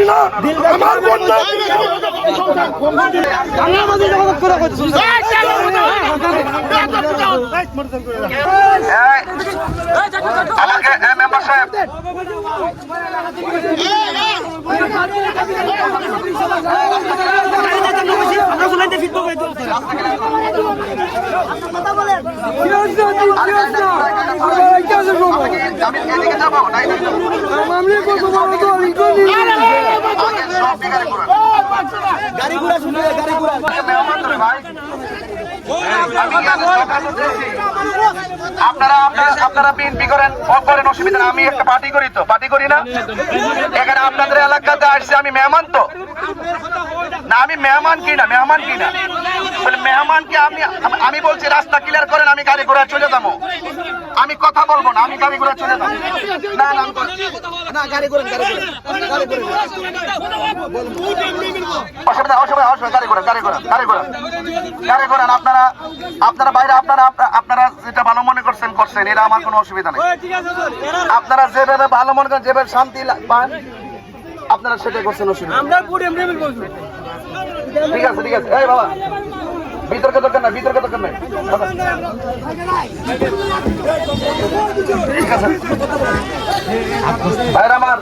না, আমার বোন না। আমরা আমাদের জগৎ করে কইতেছি। আমাকে মেম্বার সাহেব আমি এদিকে যাবো গাড়ি ঘোড়া শুনলে গাড়ি ঘোড়া ভাই আপনারা বিএনপি করেন করেন অসুবিধা না। আমি একটা পার্টি করি তো, পার্টি করি না। এখানে আপনাদের এলাকাতে আসছে, আমি মেহমান তো না, আমি মেহমান কি না, মেহমান কি না বলে মেহমানকে আমি বলছি রাস্তা ক্লিয়ার করেন, আমি গাড়ি ঘোড়া চলে যাবো। আমি কথা বলবো না, আমি গাড়ি ঘোড়া চলে যাবো। না না না, গাড়ি করেন, গাড়ি করেন, গাড়ি করেন, অসুবিধা অসুবিধা অসুবিধা, গাড়ি করেন, গাড়ি করেন, গাড়ি করেন, গাড়ি করেন। আপনারা বাইরে আপনারা যেটা ভালো মনে করছেন করছেন, এটা আমার কোনো অসুবিধা নেই। আপনারা যেভাবে ভালো মনে করেন, যেভাবে শান্তি পান, আপনারা সেটাই করছেন, অসুবিধা। ঠিক আছে, ঠিক আছে। এই বাবা, বিতর্ক দরকার নাই, বিতর্ক দরকার নাই। ঠিক আছে ভাইরা আমার,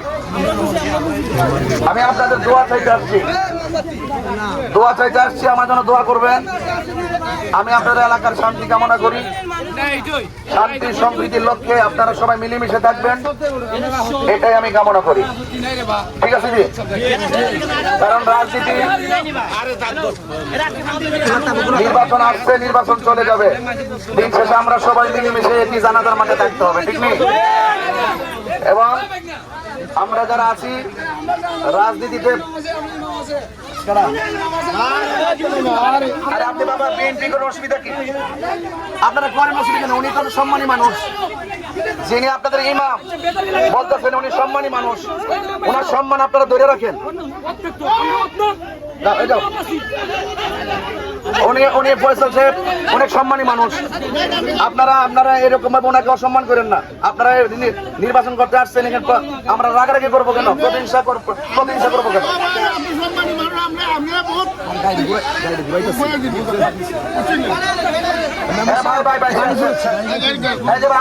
আমি আপনাদের দোয়া চাইতে আসছি, দোয়া চাইতে আসছি, আমার জন্য দোয়া করবেন। আমি আপনাদের এলাকার শান্তি কামনা করি, শান্তি সম্প্রীতির লক্ষ্যে আপনারা সবাই মিলেমিশে থাকবেন, এটাই আমি কামনা করি। ঠিক আছে জি, কারণ রাজনীতি নির্বাচন আসছে, নির্বাচন চলে যাবে, দিন শেষে আমরা সবাই মিলেমিশে একটি জানাজার মাঠে থাকতে হবে, ঠিক নেই? এবং আমরা যারা আছি রাজনীতিতে, আরে আপনি বাবা বিএনপি করার অসুবিধা কি? আপনারা করেন অসুবিধা নেই, উনি তো সম্মানী মানুষ, যিনি আপনাদের ইমাম বলতেছেন উনি সম্মানী মানুষ, ওনার সম্মান আপনারা ধরে রাখেন। উনি ফয়সাল সাহেব অনেক সম্মানী মানুষ, আপনারা এরকম ভাবে ওনাকে অসম্মান করেন না। আপনারা নির্বাচন করতে আসছেন, আমরা রাগারাগি করবো কেন, প্রতিহিংসা করবো কেন?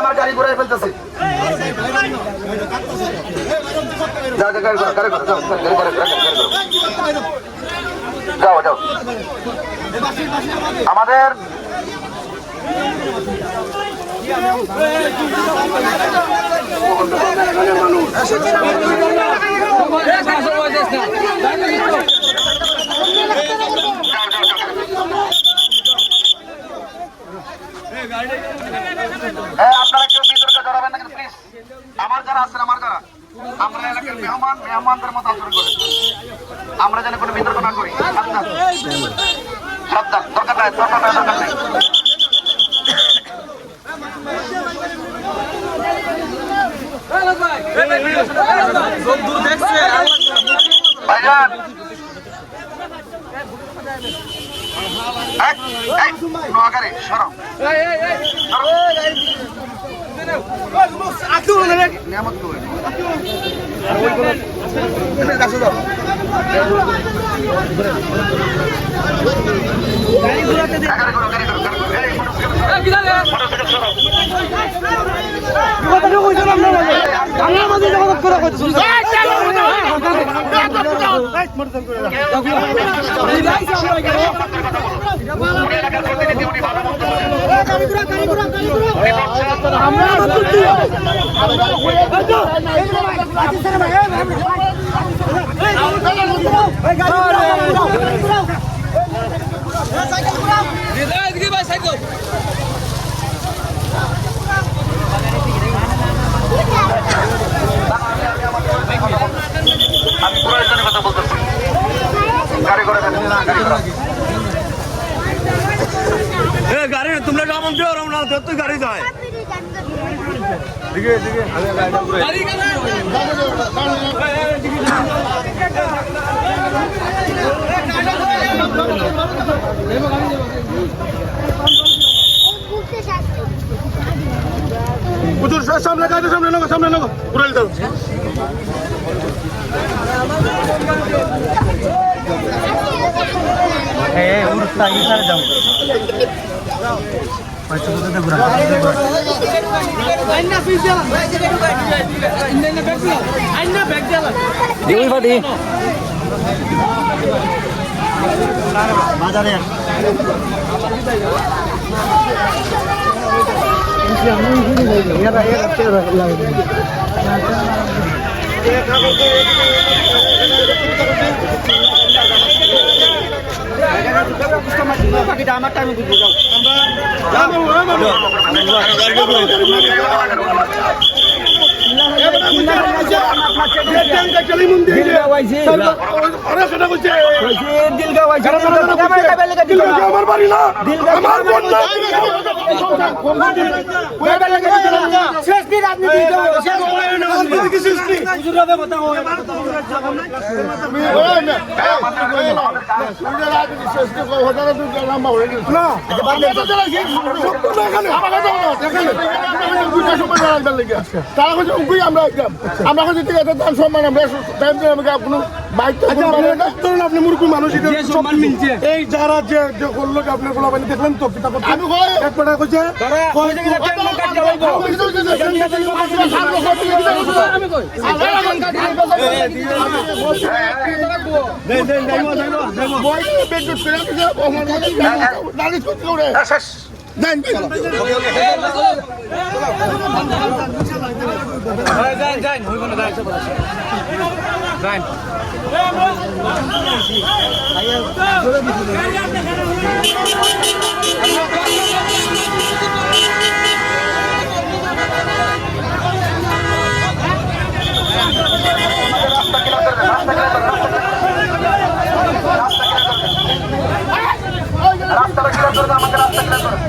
আমার গাড়ি ঘুরাই ফেলতেছি, যাও যাও। আমাদের আপনারা কেউ বিতর্কে জড়াবেন না কিন্তু প্লিজ। আমার যারা আছেন, আমার যারা, আমরা এলাকার মেহমানদের মতো আচরণ করি, আমরা যেন কোনো বিতর্ক না করি। সাবধান, দরকার নাই, দরকার নেই। ভাইজান নোয়াগারে সরো, নিয়ামত করবে কাছে যাও। আমরা আমাদের জগৎ করে কইতেছি। আমি প্রয়োজনের কথা বলতেছি, গাড়ি করে গাড়ি তোমরা কেমন কেউ রমনা তুই গাড়ি যায় দিকে দিকে সামনে গাড়ি সামনে লোক উড়াই দাও। আমার টাইমে বুঝবো আপনি মুরব্বী মানুষ এই যারা যে করলো আপনার গোলা পানি দেখলেন তো পিতা রাস্তাটা ক্লিয়ার করে আমাকে রাস্তা ক্লিয়ার করে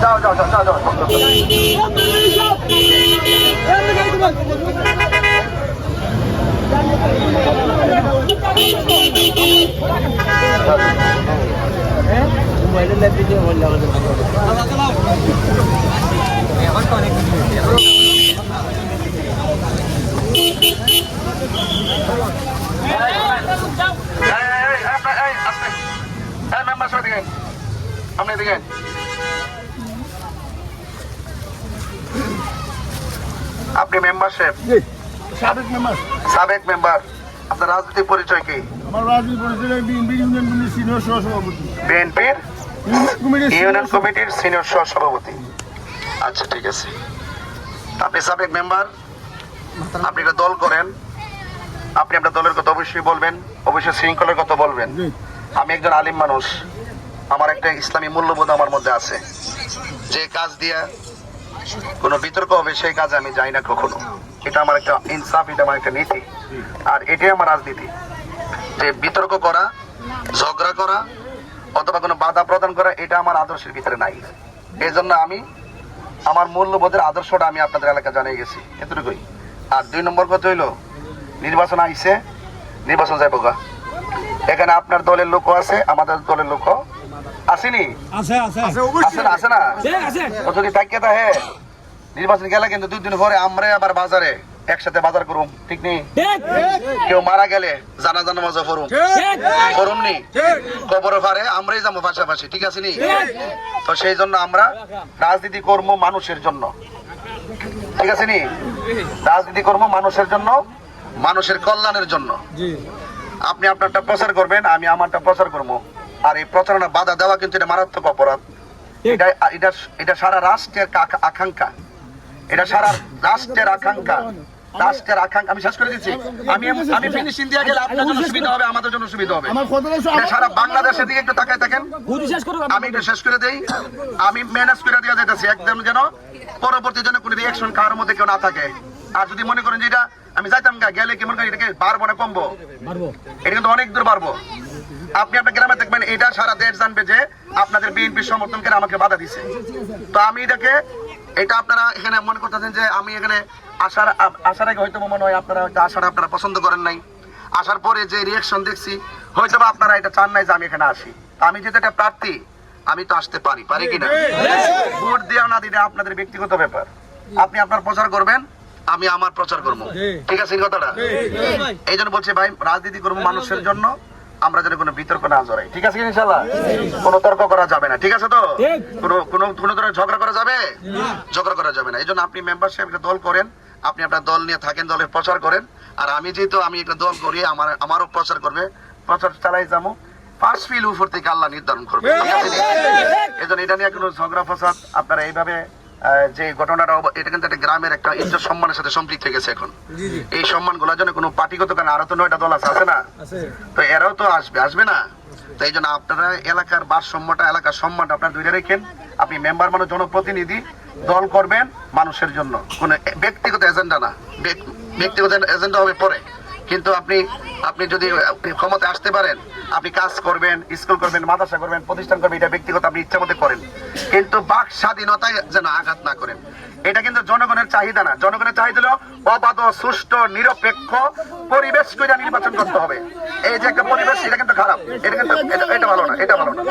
যাও যাও যাও যাও আপনি দেখেন আপনি মেম্বারশিপ সাবেক মেম্বার আপনার রাজনৈতিক পরিচয় কি? আমার রাজনীতি পরিচয় বিএনপি ইউনিয়ন কমিটির সিনিয়র সহসভাপতি। বিএনপির ইউনিয়ন কমিটির সিনিয়র সহসভাপতি। আচ্ছা ঠিক আছে, আপনি সাবেক মেম্বার, আপনি একটা দল করেন, আপনি আপনার দলের কথা অবশ্যই বলবেন, অবশ্যই শৃঙ্খলার কথা বলবেন। আমি একজন আলিম মানুষ, আমার একটা ইসলামী মূল্যবোধ আমার মধ্যে আছে, যে কাজ দিয়া কোনো বিতর্ক হবে সেই কাজে আমি যাই না কখনো। এটা আমার একটা ইনসাফ, এটা আমার একটা নীতি, আর এটাই আমার রাজনীতি। যে বিতর্ক করা, ঝগড়া করা অথবা কোনো বাধা প্রদান করা, এটা আমার আদর্শের ভিতরে নাই। এই জন্য আমি আমার মূল্যবোধের আদর্শটা আমি আপনাদের এলাকা জানিয়ে গেছি, এতটুকুই। আর 2 নম্বর কথা হইলো, নির্বাচন আইছে, নির্বাচন যাইব গা। এখানে আপনার দলের লোক আছে, আমাদের দলের লোক আসেনি, আছে না? যদি তাকিয়ে থাকে নির্বাচন গেলে কিন্তু 2 দিন পরে আমরা আবার বাজারে একসাথে বাজার করুম, ঠিক নেই? কেউ মারা গেলে জানাজা নামাজ করুম নি, কবরে পারে আমরাই যাবো পাশাপাশি, ঠিক আছে নি? তো সেই জন্য আমরা রাজনীতি কর্ম মানুষের জন্য, ঠিক আছে নি? রাজনীতি কর্ম মানুষের জন্য, মানুষের কল্যাণের জন্য। আপনি আপনারটা প্রচার করবেন, আমি আমারটা প্রচার করবো। আর এই প্রচারণা বাধা দেওয়া কিন্তু এটা মারাত্মক অপরাধ। এটা সারা রাষ্ট্রের আকাঙ্ক্ষা, এটা সারা রাষ্ট্রের আকাঙ্ক্ষা, রাষ্ট্রের আকাঙ্ক্ষা। আমি শেষ করে দিচ্ছি, আমি ফিনিশিং দিয়ে গেলে আপনার জন্য সুবিধা হবে, আমাদের জন্য সুবিধা হবে। সারা বাংলাদেশের দিকে একটু তাকায় থাকেন, আমি একটু শেষ করে দেই। আমি ম্যানেজ করে দেওয়া যাইতেছি একদম, যেন পরবর্তী জন্য কোনো রিয়াকশন কারোর মধ্যে কেউ না থাকে। আর যদি মনে করেন যে এটা আমি যাইতাম গেলে কেমন করে, এটাকে বাড়বো না কমবো, এটা কিন্তু অনেক দূর বাড়বো। আপনি আপনার গ্রামে দেখবেন, এটা সারা দেশ জানবে যে আপনাদের বিএনপির সমর্থন করে আমাকে বাধা দিছে। তো আমি এটা আপনারা এখানে মনে করতেছেন যে আমি এখানে আসার আগে হয়তো মনে হয় আপনারা হয়তো আসাটা আপনারা পছন্দ করেন নাই। আসার পরে যে রিয়াকশন দেখছি, হয়তো বা আপনারা এটা চান নাই যে আমি এখানে আসি। আমি যেহেতু একটা প্রার্থী, আমি তো আসতে পারি কিনা? ভোট দেওয়া না দিলে আপনাদের ব্যক্তিগত ব্যাপার। আপনি আপনার প্রচার করবেন, আমি আমার প্রচার করবো, ঠিক আছে এই কথাটা? এই জন্য বলছি ভাই, রাজনীতি করবো মানুষের জন্য, আমরা যেন কোনো বিতর্ক না জড়াই, ঠিক আছে ইনশাল্লাহ? কোনো তর্ক করা যাবে না, ঠিক আছে তো? কোনো ধরনের ঝগড়া করা যাবে? ঝগড়া করা যাবে না। এই জন্য আপনি মেম্বারশিপ একটা দল করেন, আপনি আপনার দল নিয়ে থাকেন, দলের প্রচার করেন। আর আমি যেহেতু আমি একটা দল করি, আমারও প্রচার করবে, প্রচার চালাই যাবো। পাঁচ ফিল উপর থেকে আল্লাহ নির্ধারণ করবে, ঠিক আছে? এই জন্য এটা নিয়ে কোনো ঝগড়া ফসাদ আপনারা এইভাবে যে ঘটনাটা, এটা কিন্তু একটা গ্রামের একটা ইজ্জত সম্মানের সাথে সম্পৃক্ত হয়ে গেছে এখন। এই সম্মান গুলার জন্য কোনো পার্টিগত কারণ, আরো তো 9টা দল আছে না? তো এরাও তো আসবে না? তো এই জন্য আপনারা এলাকার ভারসাম্যটা, এলাকার সম্মানটা আপনার দুইটা রেখেন। আপনি মেম্বার মানে জনপ্রতিনিধি, দল করবেন মানুষের জন্য, কোনো ব্যক্তিগত এজেন্ডা না। ব্যক্তিগত এজেন্ডা হবে পরে, কিন্তু আপনি যদি ক্ষমতায় আসতে পারেন, আপনি কাজ করবেন, স্কুল করবেন, মাদ্রাসা করবেন, প্রতিষ্ঠান করবেন, এটা ব্যক্তিগত আপনি ইচ্ছা মতো করেন, কিন্তু বাক স্বাধীনতায় যেন আঘাত না করেন। এটা কিন্তু জনগণের চাহিদা না। জনগণের চাহিদা হলো অবাধ, সুষ্ঠু, নিরপেক্ষ পরিবেশ করে নির্বাচন করতে হবে। এই যে একটা পরিবেশ, এটা কিন্তু খারাপ, এটা কিন্তু এটা ভালো না, এটা ভালো না।